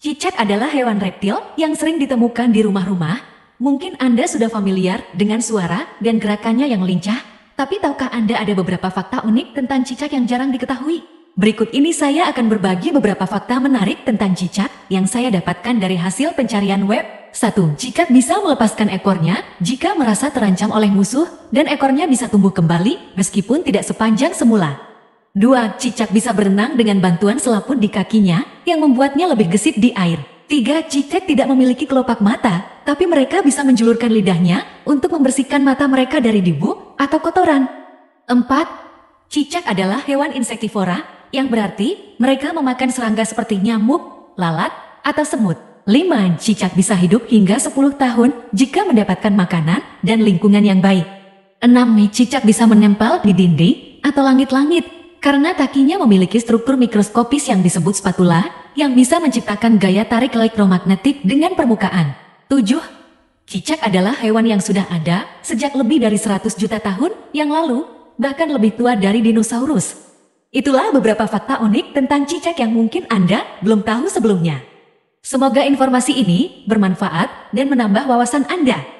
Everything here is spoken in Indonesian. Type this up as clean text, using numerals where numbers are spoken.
Cicak adalah hewan reptil yang sering ditemukan di rumah-rumah. Mungkin Anda sudah familiar dengan suara dan gerakannya yang lincah, tapi tahukah Anda ada beberapa fakta unik tentang cicak yang jarang diketahui? Berikut ini saya akan berbagi beberapa fakta menarik tentang cicak yang saya dapatkan dari hasil pencarian web. 1. Cicak bisa melepaskan ekornya jika merasa terancam oleh musuh dan ekornya bisa tumbuh kembali meskipun tidak sepanjang semula. 2. Cicak bisa berenang dengan bantuan selaput di kakinya yang membuatnya lebih gesit di air. 3. Cicak tidak memiliki kelopak mata, tapi mereka bisa menjulurkan lidahnya untuk membersihkan mata mereka dari debu atau kotoran. 4. Cicak adalah hewan insektivora, yang berarti mereka memakan serangga seperti nyamuk, lalat, atau semut. 5. Cicak bisa hidup hingga 10 tahun jika mendapatkan makanan dan lingkungan yang baik. 6. Cicak bisa menempel di dinding atau langit-langit karena kakinya memiliki struktur mikroskopis yang disebut spatula yang bisa menciptakan gaya tarik elektromagnetik dengan permukaan. 7. Cicak adalah hewan yang sudah ada sejak lebih dari 100 juta tahun yang lalu, bahkan lebih tua dari dinosaurus. Itulah beberapa fakta unik tentang cicak yang mungkin Anda belum tahu sebelumnya. Semoga informasi ini bermanfaat dan menambah wawasan Anda.